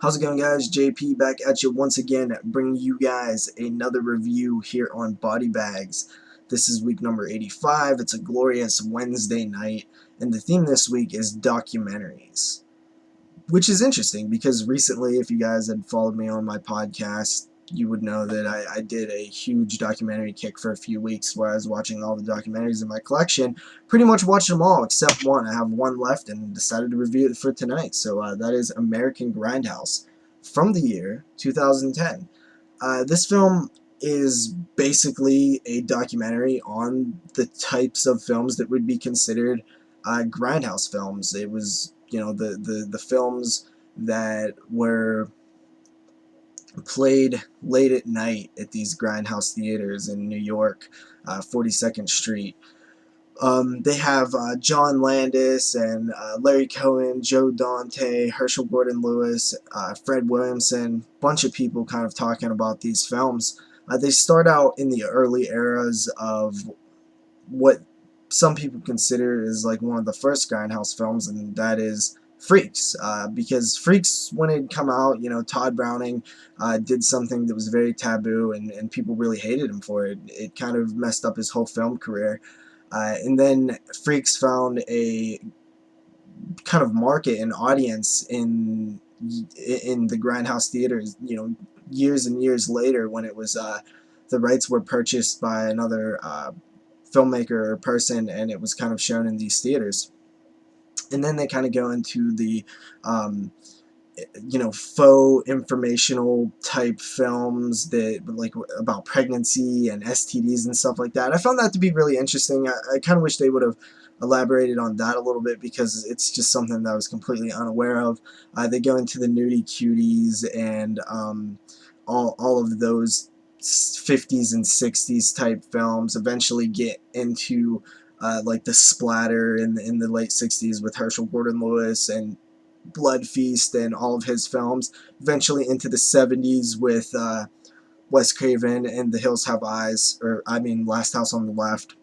How's it going, guys? JP back at you once again, bringing you guys another review here on Body Bags. This is week number 85. It's a glorious Wednesday night, and the theme this week is documentaries. Which is interesting because recently, if you guys had followed me on my podcast, you would know that I did a huge documentary kick for a few weeks where I was watching all the documentaries in my collection. Pretty much watched them all except one. I have one left and decided to review it for tonight. So that is American Grindhouse from the year 2010. This film is basically a documentary on the types of films that would be considered Grindhouse films. It was, the films that were played late at night at these Grindhouse theaters in New York, 42nd Street. They have John Landis and Larry Cohen, Joe Dante, Herschel Gordon Lewis, Fred Williamson, bunch of people kind of talking about these films. They start out in the early eras of what some people consider is like one of the first Grindhouse films, and that is Freaks. Because Freaks, when it had come out, Todd Browning did something that was very taboo, and people really hated him for it. It kind of messed up his whole film career. And then Freaks found a kind of market and audience in the Grindhouse theaters, years and years later when it was the rights were purchased by another filmmaker or person, and it was kind of shown in these theaters. And then they kind of go into the faux informational type films that like about pregnancy and STDs and stuff like that. I found that to be really interesting. I kind of wish they would have elaborated on that a little bit because it's just something that I was completely unaware of. They go into the nudie cuties and all of those 50s and 60s type films. Eventually get into like the splatter in the late 60s with Herschel Gordon Lewis and Blood Feast and all of his films. Eventually into the 70s with Wes Craven and The Hills Have Eyes, or I mean Last House on the Left.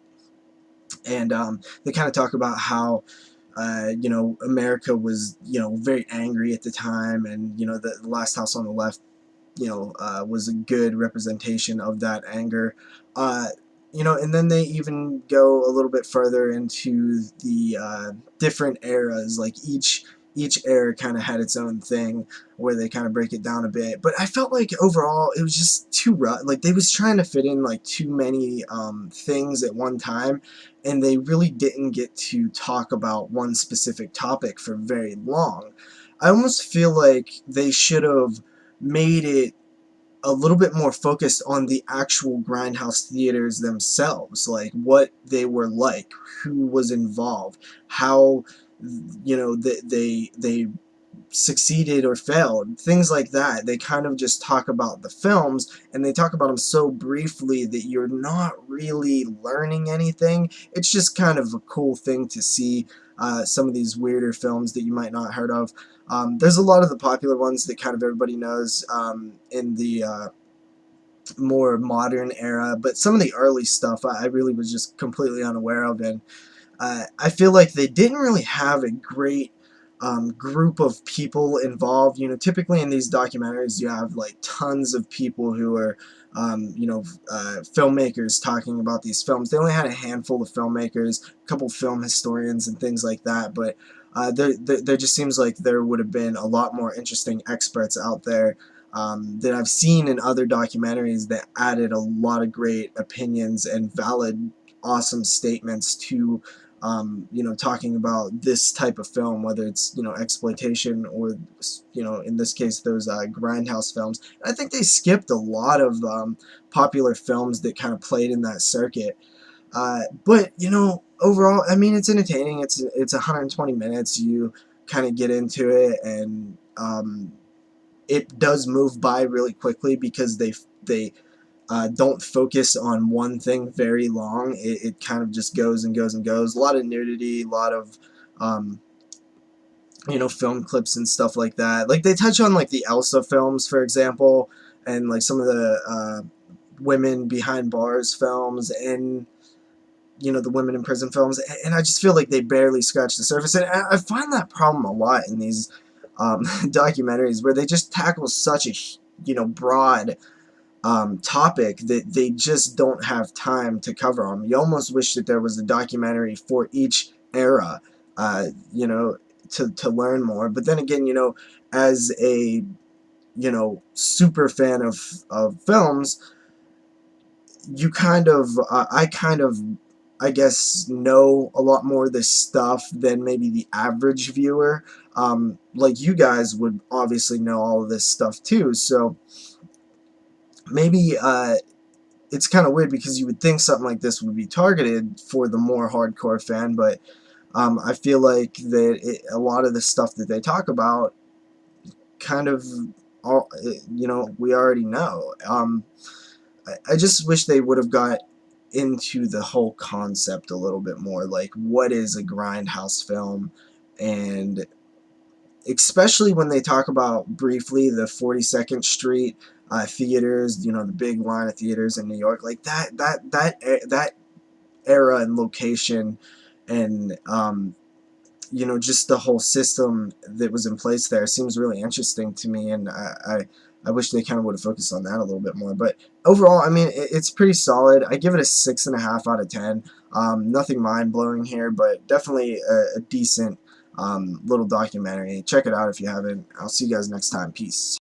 And they kind of talk about how America was very angry at the time, and the Last House on the Left was a good representation of that anger. And then they even go a little bit further into the different eras. Like each era kind of had its own thing where they kind of break it down a bit. But I felt like overall it was just too rough. Like they was trying to fit in like too many things at one time, and they really didn't get to talk about one specific topic for very long. I almost feel like they should have made it a little bit more focused on the actual Grindhouse theaters themselves, like what they were like, who was involved, how they succeeded or failed, things like that. They kind of just talk about the films, and they talk about them so briefly that you're not really learning anything. It's just kind of a cool thing to see some of these weirder films that you might not heard of. There's a lot of the popular ones that kind of everybody knows in the more modern era, but some of the early stuff I really was just completely unaware of, and I feel like they didn't really have a great group of people involved. Typically in these documentaries you have like tons of people who are filmmakers talking about these films. They only had a handful of filmmakers, a couple film historians and things like that, but there just seems like there would have been a lot more interesting experts out there that I've seen in other documentaries that added a lot of great opinions and valid, awesome statements to talking about this type of film, whether it's exploitation or in this case those Grindhouse films. And I think they skipped a lot of popular films that kind of played in that circuit. But overall, I mean, it's entertaining. It's 120 minutes. You kind of get into it, and it does move by really quickly because they don't focus on one thing very long. It kind of just goes and goes and goes. A lot of nudity, a lot of film clips and stuff like that. Like they touch on like the Elsa films, for example, and like some of the women behind bars films, and the women in prison films. And I just feel like they barely scratch the surface. And I find that problem a lot in these documentaries where they just tackle such a broad topic that they just don't have time to cover them. You almost wish that there was a documentary for each era, to learn more. But then again, as a super fan of films, you kind of I kind of, I guess, know a lot more of this stuff than maybe the average viewer. Like you guys would obviously know all of this stuff too, so maybe it's kind of weird because you would think something like this would be targeted for the more hardcore fan, but I feel like that a lot of the stuff that they talk about kind of, we already know. I just wish they would have got into the whole concept a little bit more, like what is a grindhouse film, and especially when they talk about briefly the 42nd Street theaters, the big line of theaters in New York, like that era and location, and just the whole system that was in place there seems really interesting to me, and I wish they kind of would have focused on that a little bit more. But overall, I mean, it's pretty solid. I give it a 6.5 out of 10. Nothing mind-blowing here, but definitely a decent little documentary. Check it out if you haven't. I'll see you guys next time. Peace.